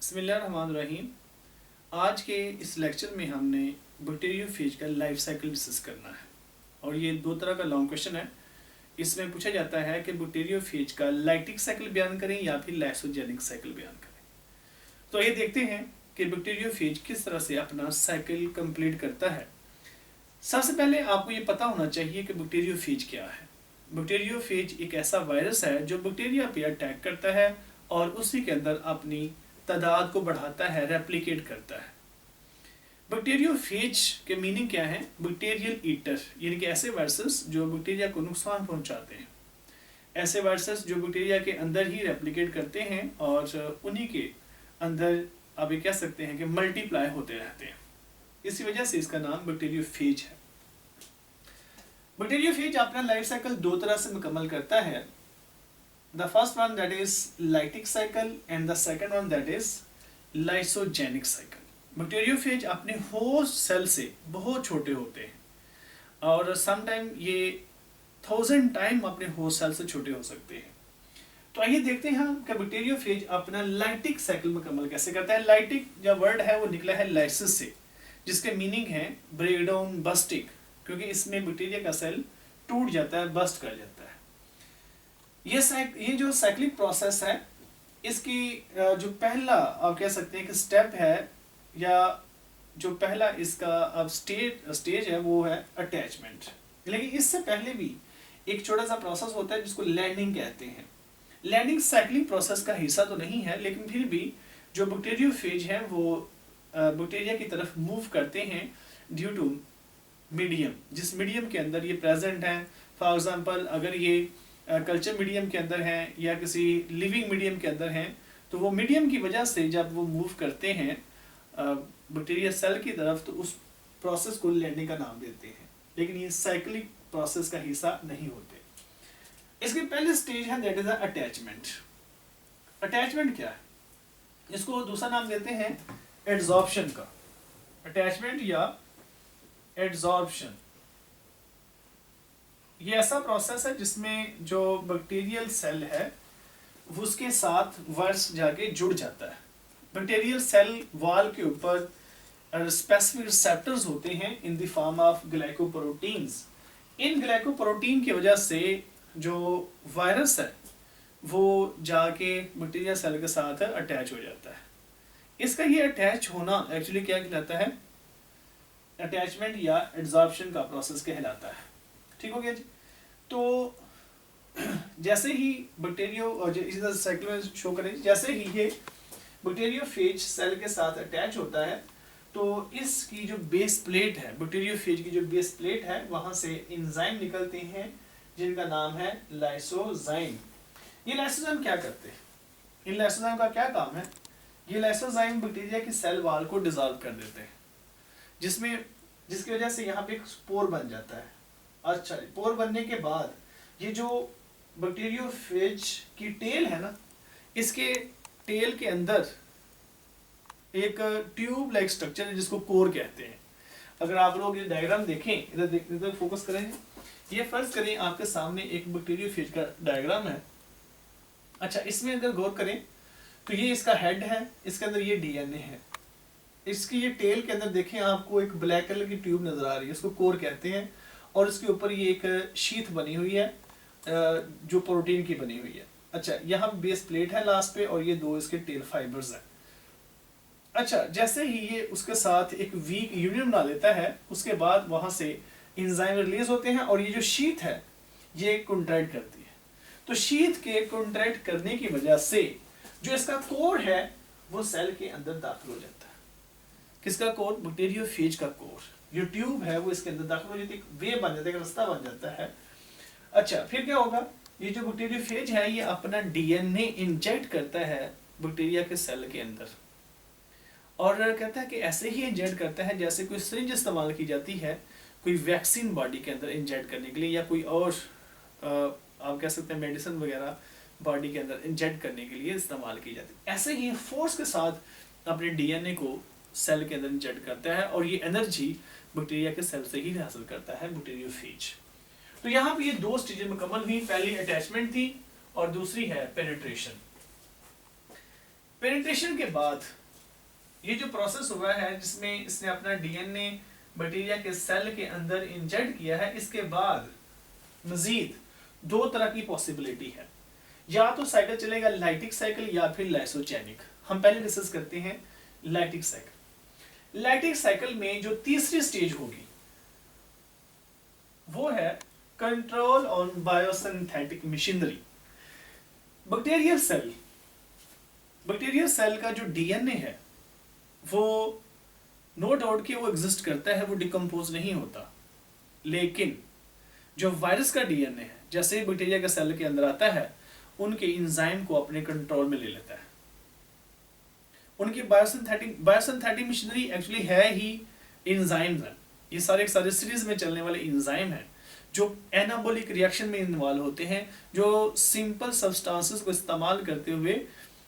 बिस्मिल्लाहिर्रहमानिर्रहीम। आज के इस लेक्चर में हमने बैक्टीरियोफेज का लाइफ साइकिल डिस्कस करना है और ये दो तरह का लॉन्ग क्वेश्चन है। इसमें पूछा जाता है कि बैक्टीरियोफेज का लाइटिक साइकिल बयान करें या फिर लाइसोजेनिक साइकिल बयान करें। तो ये देखते हैं कि बैक्टीरियोफेज किस तरह से अपना साइकिल कंप्लीट करता है। सबसे पहले आपको ये पता होना चाहिए कि बैक्टीरियोफेज क्या है। बैक्टीरियोफेज एक ऐसा वायरस है जो बैक्टीरिया पे अटैक करता है और उसी के अंदर अपनी तादाद को बढ़ाता है, रेप्लिकेट करता है। बैक्टीरियोफेज के मीनिंग क्या है? बैक्टीरियल ईटर, यानी कि ऐसे वायरसेस जो बैक्टीरिया को नुकसान पहुंचाते हैं, ऐसे वायरसेस जो बैक्टीरिया के अंदर ही रेप्लिकेट करते हैं और उन्हीं के अंदर आप ये कह सकते हैं कि मल्टीप्लाई होते रहते हैं। इसी वजह से इसका नाम बैक्टीरियोफेज है। बैक्टीरियोफेज अपना लाइफ साइकिल दो तरह से मुकम्मल करता है। The first one that is lytic cycle and the second one that is lysogenic cycle. Bacteriophage अपने होस्ट सेल से बहुत छोटे होते हैं और समटाइम ये 1000 टाइम अपने होस्ट सेल से छोटे हो सकते हैं। तो आइए देखते हैं कि बैक्टीरियोफेज अपना लाइटिक साइकिल मुकम्मल कैसे करता है। लाइटिक जो वर्ड है वो निकला है लाइसिस से, जिसके मीनिंग है ब्रेक डाउन, बस्टिंग, क्योंकि इसमें बैक्टीरिया का सेल टूट जाता है, बस्ट कर जाता है। ये जो साइक्लिक प्रोसेस है, इसकी जो पहला आप कह सकते हैं कि स्टेप है या जो पहला इसका अब स्टेज है वो है अटैचमेंट। लेकिन इससे पहले भी एक छोटा सा प्रोसेस होता है जिसको लैंडिंग कहते हैं। लैंडिंग साइक्लिक प्रोसेस का हिस्सा तो नहीं है, लेकिन फिर भी जो बैक्टीरियोफेज है वो बैक्टीरिया की तरफ मूव करते हैं ड्यू टू मीडियम, जिस मीडियम के अंदर ये प्रेजेंट है। फॉर एग्जांपल अगर ये कल्चर मीडियम के अंदर हैं या किसी लिविंग मीडियम के अंदर हैं, तो वो मीडियम की वजह से जब वो मूव करते हैं बैक्टीरिया सेल की तरफ, तो उस प्रोसेस को लैंडिंग का नाम देते हैं। लेकिन ये साइक्लिक प्रोसेस का हिस्सा नहीं होते। इसके पहले स्टेज है दैट इज अटैचमेंट। अटैचमेंट क्या है? इसको दूसरा नाम देते हैं एड्सॉर्प्शन का। अटैचमेंट या एड्सॉर्प्शन ये ऐसा प्रोसेस है जिसमें जो बैक्टीरियल सेल है उसके साथ वायरस जाके जुड़ जाता है। बैक्टीरियल सेल वॉल के ऊपर स्पेसिफिक रिसेप्टर्स होते हैं in the form of glycoproteins. In glycoprotein की वजह से जो वायरस है वो जाके बैक्टीरिया सेल के साथ अटैच हो जाता है। इसका ये अटैच होना एक्चुअली क्या कहलाता है? अटैचमेंट या एड्सॉर्प्शन का प्रोसेस कहलाता है। ठीक हो गया जी। तो जैसे ही बैक्टीरियो साइकिल में शो करें, जैसे ही ये बैक्टीरियोफेज सेल के साथ अटैच होता है तो इसकी जो बेस प्लेट है, बैक्टीरियोफेज की जो बेस प्लेट है, वहां से एंजाइम निकलते हैं जिनका नाम है लाइसोजाइम। ये लाइसोजाइम क्या करते हैं? इन लाइसोजाइम का क्या काम है? ये लाइसोजाइम बैक्टीरिया की सेल वॉल को डिसॉल्व कर देते हैं, जिसकी वजह से यहाँ पे एक स्पोर बन जाता है। अच्छा, पोर बनने के बाद ये जो बैक्टीरियोफेज की टेल है ना, इसके टेल के अंदर एक ट्यूब लाइक स्ट्रक्चर है जिसको कोर कहते हैं। अगर आप लोग ये डायग्राम देखें, इधर फोकस करें, ये फर्ज करें आपके सामने एक बैक्टीरियोफेज का डायग्राम है। अच्छा, इसमें अगर गौर करें तो ये इसका हेड है, इसके अंदर ये डीएनए है। इसकी ये टेल के अंदर देखें, आपको एक ब्लैक कलर की ट्यूब नजर आ रही है, इसको कोर कहते हैं। और इसके ऊपर ये एक शीथ बनी हुई है जो प्रोटीन की बनी हुई है। अच्छा, यहाँ बेस प्लेट है लास्ट पे और ये दो इसके टेल फाइबर्स हैं। अच्छा, जैसे ही ये उसके साथ एक वीक यूनियन बना लेता है, उसके बाद वहां से एंजाइम रिलीज होते हैं और ये जो शीथ है ये कॉन्ट्रैक्ट करती है। तो शीथ के कॉन्ट्रैक्ट करने की वजह से जो इसका कोर है वो सेल के अंदर दाखिल हो जाता है। किसका कोर? बैक्टीरियोफेज का कोर। जो ट्यूब है वो इसके अंदर दाखिल हो जाती है, वे बन जाता है, रास्ता बन जाता है। अच्छा, फिर क्या होगा? ये जो बैक्टीरियोफेज है ये अपना डीएनए इंजेक्ट करता है बैक्टीरिया के सेल के अंदर और कहता है कि ऐसे ही इंजेक्ट करता है जैसे कोई सिरिंज इस्तेमाल की जाती है कोई वैक्सीन बॉडी के अंदर इंजेक्ट करने के लिए, या कोई और आप कह सकते हैं मेडिसिन वगैरह बॉडी के अंदर इंजेक्ट करने के लिए इस्तेमाल की जाती है। ऐसे ही फोर्स के साथ अपने डीएनए को सेल के अंदर इंजेक्ट करता है और ये एनर्जी बैक्टीरिया के सेल से ही हासिल करता है बैक्टीरियोफेज। तो यहाँ पे ये दो स्टेजेस मुकम्मल हुई। पहली अटैचमेंट थी और दूसरी है पेनिट्रेशन। पेनिट्रेशन के बाद ये जो प्रोसेस हुआ है जिसमें इसने अपना डीएनए बैक्टीरिया के सेल के अंदर इंजेक्ट किया है, इसके बाद मजीद दो तरह की पॉसिबिलिटी है, या तो साइकिल चलेगा लाइटिक साइकिल या फिर लाइसोजेनिक। हम पहले डिस्कस करते हैं लाइटिक साइकिल। लाइटिक साइकिल में जो तीसरी स्टेज होगी वो है control on biosynthetic machinery. Bacterial cell का जो डीएनए है वो नो डाउट कि वो एग्जिस्ट करता है, वो डिकम्पोज नहीं होता, लेकिन जो वायरस का डीएनए है जैसे ही बैक्टीरिया के सेल के अंदर आता है उनके एंजाइम को अपने कंट्रोल में ले लेता है। उनकी बायोसिंथेटिक मशीनरी एक्चुअली है ही एंजाइम्स हैं। ये सारे सीरीज में चलने वाले एंजाइम हैं जो एनाबॉलिक रिएक्शन में इन्वॉल्व होते हैं, जो सिंपल सब्सटेंसेस को इस्तेमाल करते हुए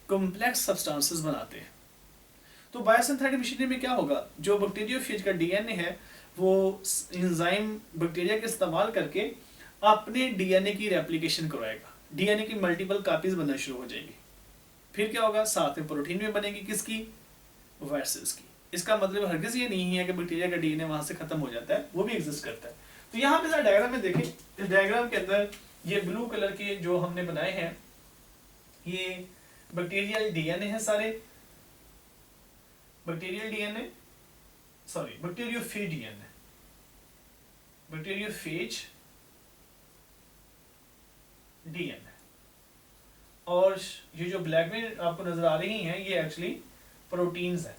कॉम्प्लेक्स सब्सटेंसेस बनाते हैं। तो बायोसिंथेटिक मशीनरी में क्या होगा, जो बैक्टीरियोफेज का डीएनए है वो एंजाइम बैक्टीरिया के इस्तेमाल करके अपने डीएनए की रेप्लिकेशन करवाएगा, डीएनए की मल्टीपल कॉपीज बनना शुरू हो जाएंगी। फिर क्या होगा, साथ में प्रोटीन भी बनेगी, किसकी, वायरसेस की। इसका मतलब हरगिज ये नहीं है कि बैक्टीरिया का डीएनए वहां से खत्म हो जाता है, वो भी एग्जिस्ट करता है। तो यहाँ पे डायग्राम में देखें, इस डायग्राम के अंदर ये ब्लू कलर के जो हमने बनाए हैं ये बैक्टीरियल डीएनए है सारे, bacterial DNA sorry bacteriophage DNA, bacteriophage DNA. और ये जो ब्लैक में आपको नजर आ रही हैं ये एक्चुअली प्रोटीन्स हैं,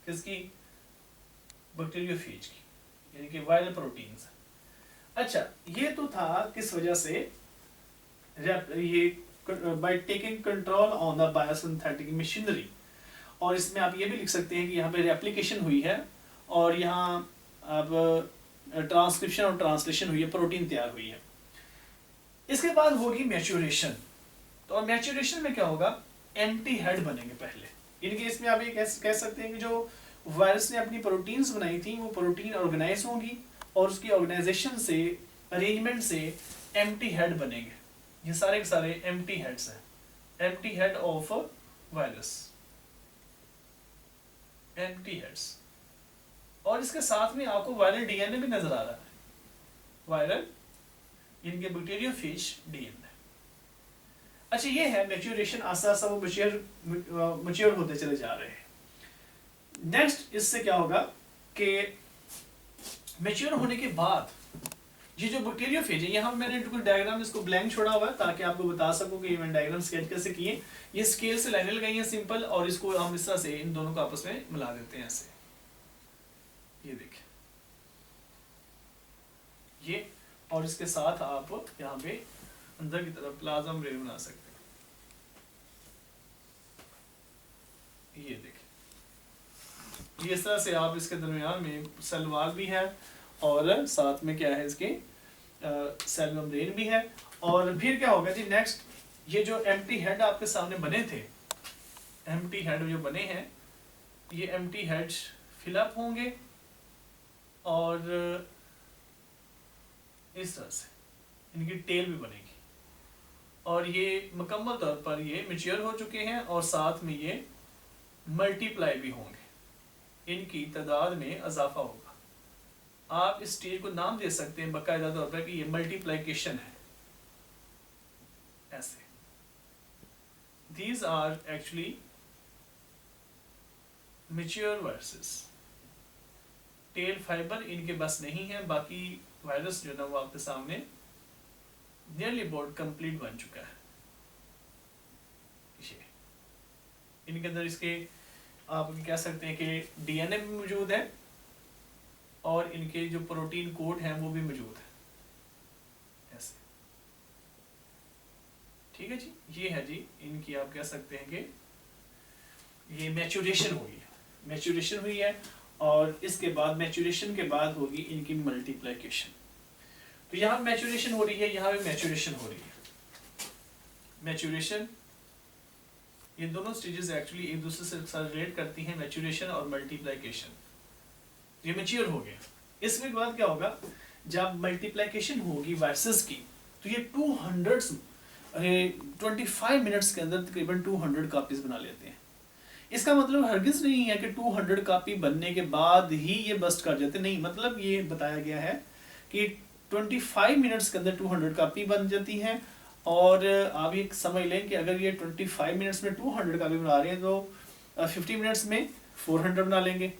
किसकी, बैक्टीरियोफेज की, यानी कि वायरल प्रोटीन्स। अच्छा, ये तो था किस वजह से, ये by taking control on the biosynthetic machinery. और इसमें आप ये भी लिख सकते हैं कि यहाँ पे रेप्लिकेशन हुई है और यहाँ अब ट्रांसक्रिप्शन और ट्रांसलेशन हुई है, प्रोटीन तैयार हुई है। इसके बाद होगी मैच्योरेशन। तो मैच्योरेशन में क्या होगा, एम्प्टी हेड बनेंगे पहले, यानी कि इसमें आप ये कह सकते हैं कि जो वायरस ने अपनी प्रोटीन्स बनाई थी वो प्रोटीन ऑर्गेनाइज होंगी और उसकी ऑर्गेनाइजेशन से, अरेंजमेंट से एम्प्टी हेड बनेंगे। ये सारे के सारे एम्प्टी हेड्स हैं, empty head of virus, empty heads. और इसके साथ में आपको वायरल डीएनए भी नजर आ रहा है, वायरल इनके बैक्टीरियोफेज डीएनए। अच्छा, ये है मैच्योरेशन, आस्ता आस्ता वो मैच्योर होते चले जा रहे हैं। नेक्स्ट इससे क्या होगा कि मैच्योर होने के बाद ये जो बैक्टीरियोफेज है, यहाँ मैंने कुछ डायग्राम इसको ब्लैंक छोड़ा हुआ है ताकि आपको बता सकूं कि मैंने डायग्राम स्केच कैसे किए। ये स्केल से लाइनें लगाई हैं सिंपल, और इसको हम इस तरह से इन दोनों को आपस में मिला देते हैं ऐसे, ये देखिए ये, और इसके साथ आप यहाँ पे अंदर की तरफ प्लाज्मा मेम्ब्रेन बना सकते हैं, ये देखिए। ये इस तरह से आप इसके दरमियान में सेल वॉल भी है और साथ में क्या है इसके सेल मेम्ब्रेन भी है। और फिर क्या होगा जी, नेक्स्ट ये जो एम्प्टी हेड आपके सामने बने थे, एम्प्टी हेड जो बने हैं, ये एम्प्टी हेड्स फिलअप होंगे और इस तरह से इनकी टेल भी बनेगी और ये मुकम्मल तौर पर ये मैच्योर हो चुके हैं और साथ में ये मल्टीप्लाई भी होंगे, इनकी तादाद में इजाफा होगा। आप इस स्टेज को नाम दे सकते हैं बाकायदा तौर पर कि ये मल्टीप्लिकेशन है, ऐसे। These are actually mature viruses. Tail fibre इनके बस नहीं है, बाकी वायरस जो ना वो आपके सामने नियरली अबाउट कंप्लीट बन चुका है। इनके अंदर इसके आप कह सकते हैं कि डीएनए भी मौजूद है और इनके जो प्रोटीन कोड हैं वो भी मौजूद है, ऐसे। ठीक है जी, ये है जी इनकी, आप कह सकते हैं कि ये मैच्योरेशन हुई है, मैच्योरेशन हुई है और इसके बाद मैच्योरेशन के बाद होगी इनकी मल्टीप्लिकेशन। तो यहाँ मैच्योरेशन हो रही है, यहाँ भी मैच्योरेशन हो रही है। मैच्योरेशन, ये दोनों स्टेजेस एक्चुअली एक दूसरे से साथ रिलेट करती हैं, मैच्योरेशन और मल्टीप्लिकेशन। ये मैच्योर हो गया। इसमें बाद क्या होगा, जब मल्टीप्लिकेशन होगी वायरसेस की तो ये 25 मिनट्स के अंदर तकरीबन 200 कॉपीज बना लेते हैं। इसका मतलब हरगिज नहीं है कि 200 कॉपी बनने के बाद ही ये बस्ट कर जाते, नहीं, मतलब ये बताया गया है कि 25 मिनट्स के अंदर 200 कॉपी बन जाती है। और आप ये समझ लें कि अगर ये 25 मिनट्स में 200 कॉपी बना रहे हैं तो 50 मिनट्स में 400 बना लेंगे,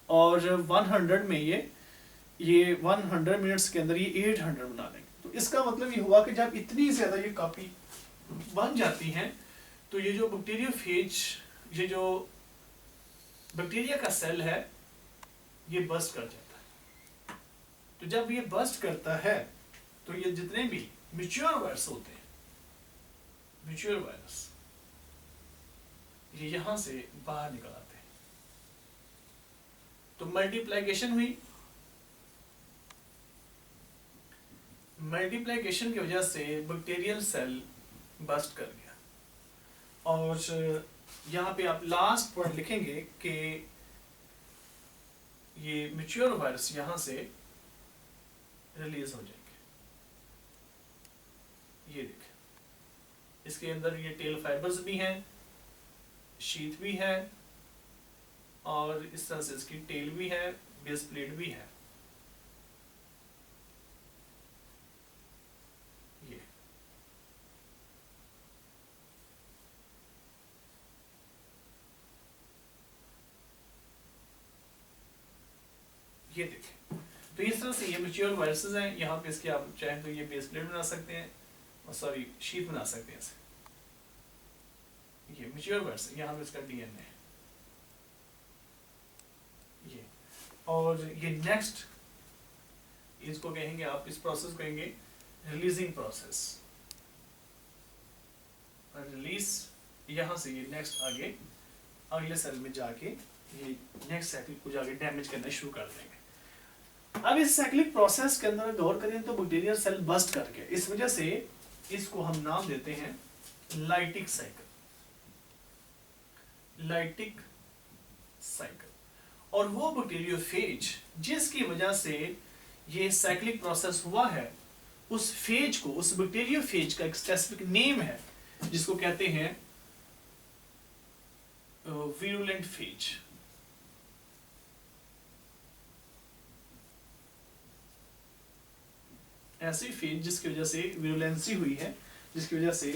और 100 में ये 100 मिनट्स के अंदर ये 800 बना लेंगे। तो इसका मतलब ये हुआ कि जब इतनी ज़्यादा ये कॉपी बन जाती हैं तो ये जो बैक्टीरियोफेज, ये जो बैक्टीरिया का सेल है ये बस्ट कर जाता है। तो जब ये बस्ट करता है तो ये जितने भी मैच्योर वायरस होते हैं, मैच्योर वायरस, ये यहां से बाहर निकल आते हैं। तो मल्टीप्लिकेशन हुई, मल्टीप्लिकेशन की वजह से बैक्टीरियल सेल बस्ट कर गया। और यहाँ पे आप लास्ट पॉइंट लिखेंगे कि ये मैच्योर वायरस यहाँ से रिलीज हो जाएंगे। ये देखें, इसके अंदर ये टेल फाइबर्स भी हैं, शीथ भी है, और इस तरह से इसकी टेल भी है, बेस प्लेट भी है। ये देखें, तो इस तरह से ये मैच्योर वायरसेस हैं। यहाँ पे इसके आप चाहें तो ये बेस प्लेट बना सकते हैं, सॉरी शीट बना सकते हैं इसे। ये मैच्योर वायरस, यहाँ पे इसका डीएनए है ये। और ये नेक्स्ट, इसको कहेंगे आप, इस प्रोसेस को कहेंगे रिलीजिंग प्रोसेस। रिलीज, यहाँ से ये नेक्स्ट आगे अगले सेल में जाके ये नेक्स्ट साइकिल को जाके डैमेज करना शुरू कर देंगे। अब इस साइक्लिक प्रोसेस के अंदर गौर करें तो बैक्टीरियल सेल बस्ट करके, इस वजह से इसको हम नाम देते हैं लाइटिक साइकिल, लाइटिक साइकिल। और वो बैक्टीरियोफेज जिसकी वजह से ये साइक्लिक प्रोसेस हुआ है, उस फेज को, उस बैक्टीरियोफेज का एक स्पेसिफिक नेम है जिसको कहते हैं विरुलेंट फेज। ऐसी फेज जिसकी वजह से विरुलेंसी हुई है, जिसकी वजह से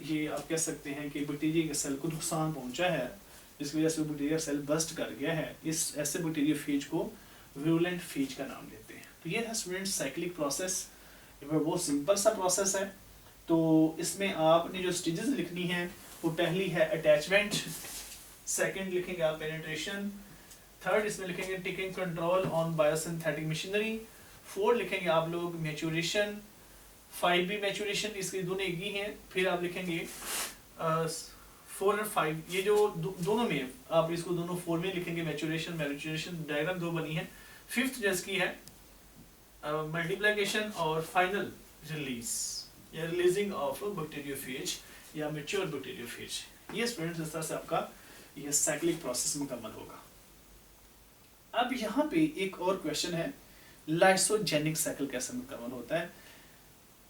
ये आप कह सकते हैं कि बैक्टीरिया के सेल को नुकसान पहुंचा है, जिसकी वजह से वो बैक्टीरिया सेल बस्ट कर गया है। इस ऐसे बैक्टीरिया फेज को विरुलेंट फेज का नाम देते हैं। तो ये है स्टूडेंट साइक्लिक प्रोसेस, बहुत सिंपल सा प्रोसेस है। तो इसमें आपने जो स्टेजेस लिखनी है वो पहली है अटैचमेंट, सेकंड लिखेंगे आप पेनिट्रेशन, थर्ड इसमें लिखेंगे taking control on biosynthetic machinery, fourth लिखेंगे आप लोग मैच्योरेशन, 5B मैच्योरेशन, इसके दोनों एक ही हैं। फिर आप लिखेंगे 4 और 5, ये जो दोनों में आप इसको दोनों 4 में लिखेंगे, मैच्योरेशन मैच्योरेशन, डायग्राम दो बनी है। फिफ्थ जिसकी है मल्टीप्लिकेशन, और फाइनल रिलीज या रिलीजिंग ऑफ बैक्टीरियोफेज या मैच्योर बैक्टीरियोफेज। ये स्टूडेंट्स इस तरह से आपका ये साइक्लिक प्रोसेस मुकम्मल होगा। अब यहाँ पे एक और क्वेश्चन है, लाइसोजेनिक साइकिल कैसे मुकम्मल होता है।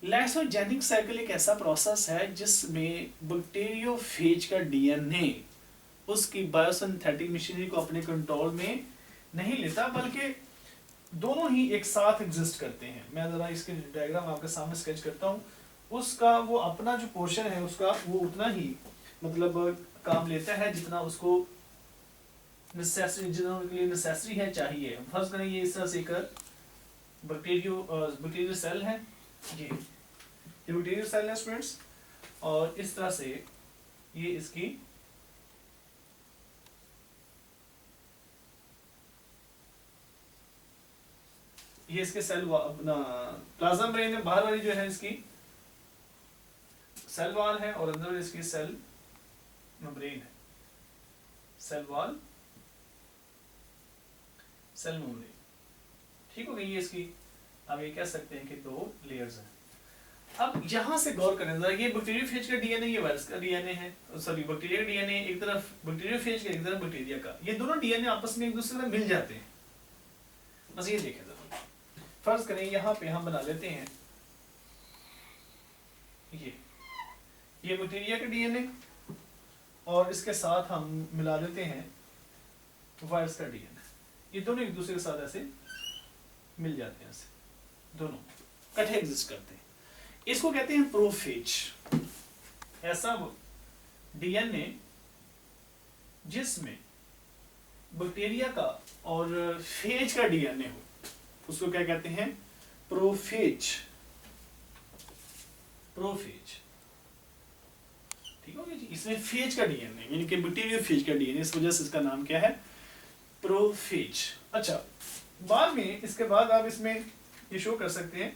लाइसोजेनिक साइकिल एक ऐसा प्रोसेस है जिसमें बैक्टीरियोफेज का डीएनए उसकी बायोसिंथेटिक मशीनरी को अपने कंट्रोल में नहीं लेता, बल्कि दोनों ही एक साथ एग्जिस्ट करते हैं। मैं जरा इसके डायग्राम आपके सामने स्केच करता हूँ। उसका वो अपना जो पोर्शन है उसका वो उतना ही मतलब काम लेता है जितना उसको नेसेसरी है, चाहिए। फर्स्ट करें ये इस तरह से एक बैक्टीरियल सेल है, ये बैक्टीरियल सेल है स्टूडेंट्स, और इस तरह से ये इसकी ये इसके सेल अपना प्लाज्मा मेम्ब्रेन में बाहर वाली जो है इसकी सेल वॉल है, और अंदर इसकी सेल मेम्ब्रेन है, सेल वॉल सेल मेम्ब्रेन। ठीक हो गई ये इसकी, अब ये कह सकते हैं कि दो लेयर्स हैं। अब यहां से गौर करें जरा, ये बैक्टीरियोफेज का डीएनए, ये वायरस का डीएनए है, सॉरी बैक्टीरिया का डीएनए एक तरफ, बैक्टीरियोफेज का एक तरफ बैक्टीरिया का, ये दोनों डीएनए आपस में एक दूसरे से मिल जाते हैं। बस ये देखें जरा, फर्ज करें यहाँ पे हम बना लेते हैं ये बैक्टीरिया का डीएनए, और इसके साथ हम मिला देते हैं वायरस का डीएनए। ये दोनों एक दूसरे के साथ ऐसे मिल जाते हैं, ऐसे दोनों इकट्ठे एग्जिस्ट करते हैं। इसको कहते हैं प्रोफेज। ऐसा डीएनए जिसमें बैक्टीरिया का और फेज का डीएनए हो, उसको क्या कहते हैं? प्रोफेज। प्रोफेज, ठीक हो गया जी। इसमें फेज का डीएनए यानी कि बैक्टीरिया फेज का डीएनए, इस वजह से इसका नाम क्या है? प्रोफेज। अच्छा, बाद में इसके बाद आप इसमें ये शो कर सकते हैं,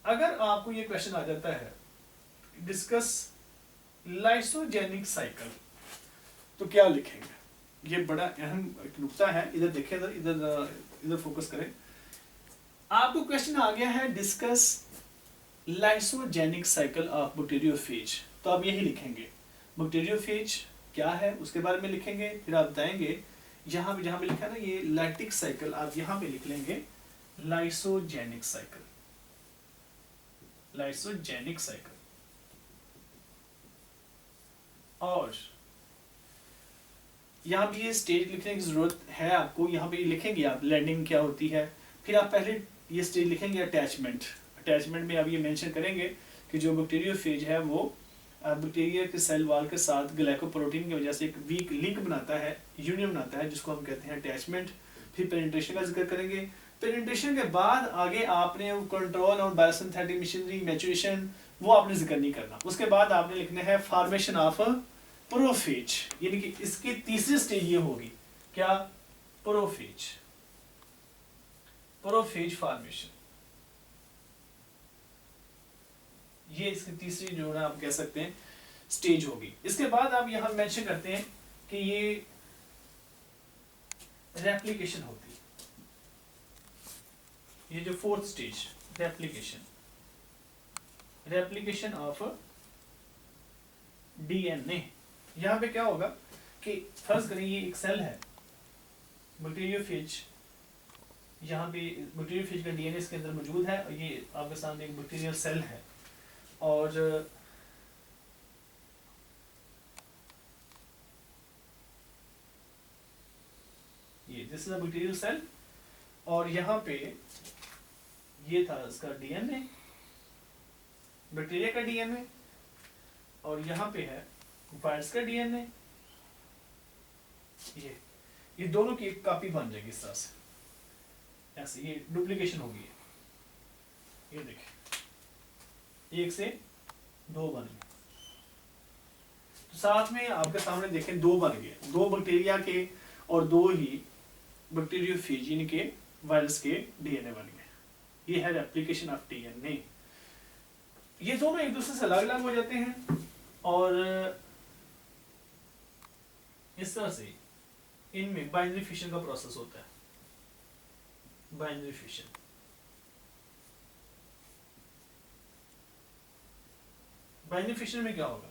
अगर आपको ये क्वेश्चन आ जाता है डिस्कस लाइसोजेनिक साइकिल, तो क्या लिखेंगे? ये बड़ा अहम एक नुक्ता है, इधर देखें, इधर इधर इधर फोकस करें। आपको क्वेश्चन आ गया है discuss lysogenic cycle of bacteriophage, तो आप यही लिखेंगे बैक्टीरियोफेज क्या है उसके बारे में लिखेंगे। फिर आप बताएंगे यहाँ पे जहाँ पे लिखा है ना ये लैक्टिक साइकिल, आप यहाँ पे लिख लेंगे लाइसोजेनिक साइकिल। Lysogenic cycle. और यहाँ भी ये स्टेज लिखने की जरूरत है आपको, यहाँ पे लिखेंगे आप लैंडिंग क्या होती है। फिर आप पहले ये स्टेज लिखेंगे अटैचमेंट। अटैचमेंट में आप ये मेंशन करेंगे कि जो बैक्टीरियोफेज है वो बैक्टीरिया के सेल वॉल के साथ ग्लाइकोप्रोटीन की वजह से एक वीक लिंक बनाता है, यूनियन बनाता है, जिसको हम कहते हैं अटैचमेंट। फिर पेनिट्रेशन का जिक्र करेंगे। पेनिट्रेशन के बाद आगे आपने कंट्रोल और बायोसिंथेटिक मशीनरी मैच्योरेशन वो आपने जिक्र नहीं करना। उसके बाद आपने लिखना है फॉर्मेशन ऑफ प्रोफेज, यानी कि इसकी तीसरी स्टेज ये होगी क्या? प्रोफेज। प्रोफेज फॉर्मेशन, ये इसकी तीसरी जो है आप कह सकते हैं स्टेज होगी। इसके बाद आप यहां मेंशन करते हैं कि ये रेप्लिकेशन होती है, ये जो fourth stage replication. Replication of DNA. यहां पे क्या होगा कि फर्ज करें ये एक सेल है बैक्टीरियोफेज, यहाँ पे बैक्टीरियोफेज का डीएनए इसके अंदर मौजूद है और ये आपके सामने एक बैक्टीरियल सेल है। और ये this is a bacterial cell, और यहाँ पे ये था इसका डीएनए, बैक्टीरिया का डीएनए, और यहाँ पे है वायरस का डीएनए। ये दोनों की एक कॉपी बन जाएगी इस तरह से, ऐसे ये डुप्लीकेशन होगी। ये देखिए 1 से 2 बन गए, तो साथ में आपके सामने देखें 2 बन गए, 2 बैक्टीरिया के और 2 ही बैक्टीरियोफेज यानी के वायरस के डीएनए बन गए। ये है रेप्लिकेशन ऑफ डीएनए। ये दोनों एक दूसरे से अलग अलग हो जाते हैं और इस तरह से इनमें बाइनरी फिशन का प्रोसेस होता है। बाइनरी फिशन, बाइनरी फिशन में क्या होगा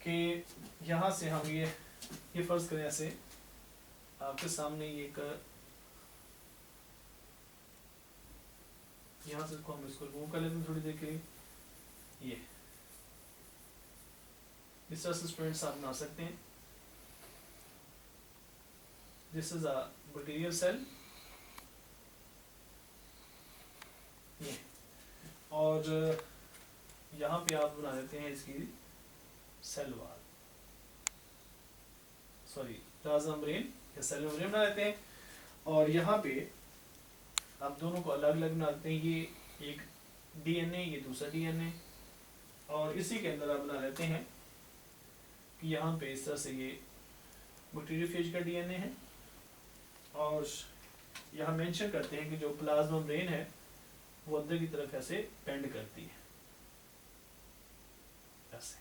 कि यहां से हम ये फर्ज करें ऐसे आपके सामने ये एक, यहां से हम इसको रिमूव कर लेते हैं थोड़ी देर के लिए। ये इस तरह से स्टूडेंट्स आप बना सकते हैं। This is a bacterial cell, ये, और यहाँ पे आप बना देते हैं इसकी cell wall, sorry plasma membrane या सेल मेम्ब्रेन बना देते हैं। और यहाँ पे आप दोनों को अलग अलग बना देते हैं, ये एक डीएनए, ये दूसरा डीएनए, और इसी के अंदर आप बना लेते हैं कि यहाँ पे इस तरह से ये बैक्टीरियोफेज का डीएनए है, और यहाँ मेंशन करते हैं कि जो प्लाज्मा मेम्ब्रेन है वो अंदर की तरफ ऐसे बेंड करती है ऐसे,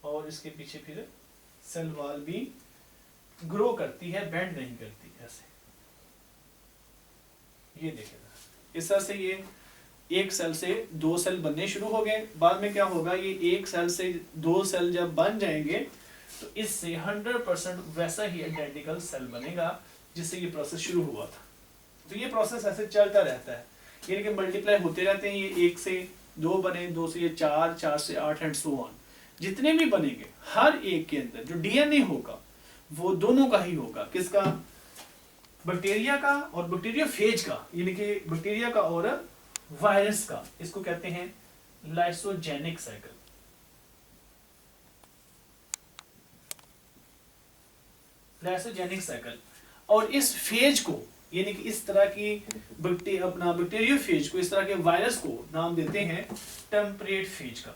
और इसके पीछे फिर सेल वॉल भी ग्रो करती है, बेंड नहीं करती ऐसे। ये देखेगा इस तरह से ये एक सेल से 2 सेल बनने शुरू हो गए। बाद में क्या होगा, ये एक सेल से 2 सेल जब बन जाएंगे तो इससे 100% वैसा ही आइडेंटिकल सेल बनेगा जिससे ये प्रोसेस शुरू हुआ था। तो ये प्रोसेस ऐसे चलता रहता है, यानी कि मल्टीप्लाई होते रहते हैं। ये 1 से 2 बने, 2 से ये 4, 4 से 8 एंड सो ऑन। जितने भी बनेंगे हर एक के अंदर जो डीएनए होगा वो दोनों का ही होगा, किसका, बैक्टीरिया का और बैक्टीरियोफेज का, यानी कि बैक्टीरिया का और वायरस का। इसको कहते हैं लाइसोजेनिक साइकिल। Lysogenic cycle. और इस फेज को, यानी कि इस तरह की अपना बैक्टीरियोफेज को, इस तरह के वायरस को नाम देते हैं टेम्परेट फेज का।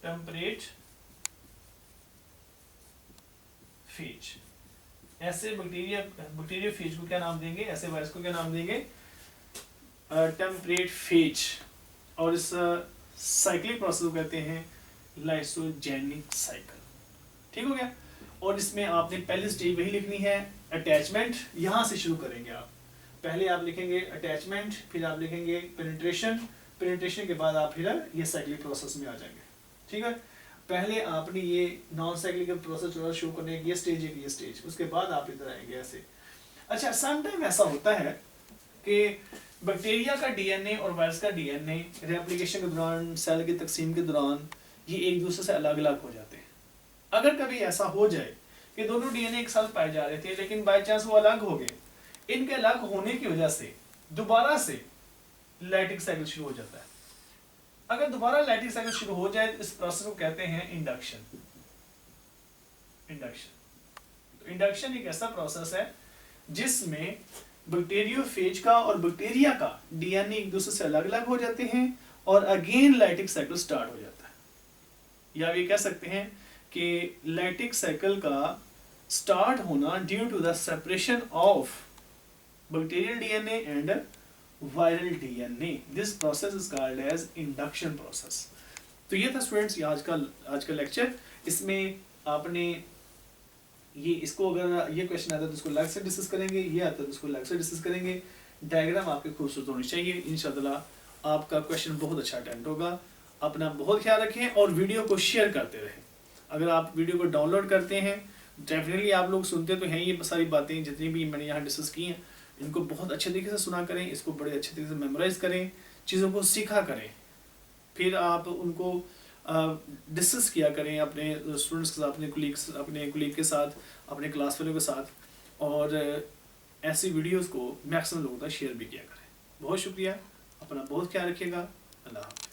Temperate phase. ऐसे बैक्टीरियोफेज को क्या नाम देंगे, ऐसे वायरस को क्या नाम देंगे, टेम्परेट फेज। और इस साइक्लिक प्रोसेस को कहते हैं लाइसोजेनिक साइकिल। ठीक हो गया। और इसमें आपने पहली स्टेज वही लिखनी है, अटैचमेंट। यहां से शुरू करेंगे आप। पहले आप लिखेंगे अटैचमेंट, फिर आप लिखेंगे पेनिट्रेशन, पेनिट्रेशन के बाद आप फिर ये साइक्लिक प्रोसेस में आ जाएंगे। ठीक है। पहले आपने ये नॉन साइक्लिक प्रोसेस शुरू करने की ये स्टेज है, ये स्टेज, उसके बाद आप इधर आएंगे ऐसे। अच्छा, समटाइम ऐसा होता है कि बैक्टीरिया का डीएनए और वायरस का डीएनए रेप्लिकेशन के दौरान, सेल की तकसीम के दौरान ये एक दूसरे से अलग अलग हो जाते हैं। अगर कभी ऐसा हो जाए कि दोनों डीएनए एक साथ पाए जा रहे थे लेकिन बाय चांस वो अलग हो गए, इनके अलग होने की वजह से दोबारा से लैटिक साइकिल शुरू हो जाता है। अगर दोबारा लैटिक साइकिल शुरू हो जाए तो इस प्रोसेस को कहते हैं इंडक्शन। इंडक्शन। तो इंडक्शन एक ऐसा प्रोसेस है जिसमें बैक्टीरियोफेज का और बैक्टीरिया का डीएनए एक दूसरे से अलग अलग हो जाते हैं और अगेन लैटिक साइकिल स्टार्ट हो जाता है। या ये कह सकते हैं कि लैटिक साइकिल का स्टार्ट होना due to the separation of bacterial DNA and viral DNA. This process is called as induction process. तो ये था स्टूडेंट्स ये आज का लेक्चर। इसमें आपने ये इसको अगर ये क्वेश्चन आता है तो इसको अलग से डिस्कस करेंगे, ये आता है तो इसको अलग से डिस्कस करेंगे। डायग्राम आपके खूबसूरत होनी चाहिए। इंशाल्लाह आपका क्वेश्चन बहुत अच्छा अटेम्प्ट होगा। अपना बहुत ख्याल रखें और वीडियो को शेयर करते रहें। अगर आप वीडियो को डाउनलोड करते हैं, डेफिनेटली आप लोग सुनते तो हैं, ये सारी बातें जितनी भी मैंने यहाँ डिस्कस की हैं इनको बहुत अच्छे तरीके से सुना करें, इसको बड़े अच्छे तरीके से मेमोराइज करें, चीज़ों को सीखा करें, फिर आप उनको डिस्कस किया करें अपने स्टूडेंट्स के साथ, अपने कुलीग के साथ, अपने क्लास फेलो के साथ, और ऐसी वीडियोस को मैक्सिमम लोगों तक शेयर भी किया करें। बहुत शुक्रिया, अपना बहुत ख्याल रखिएगा। अल्लाह हाफ़िज़।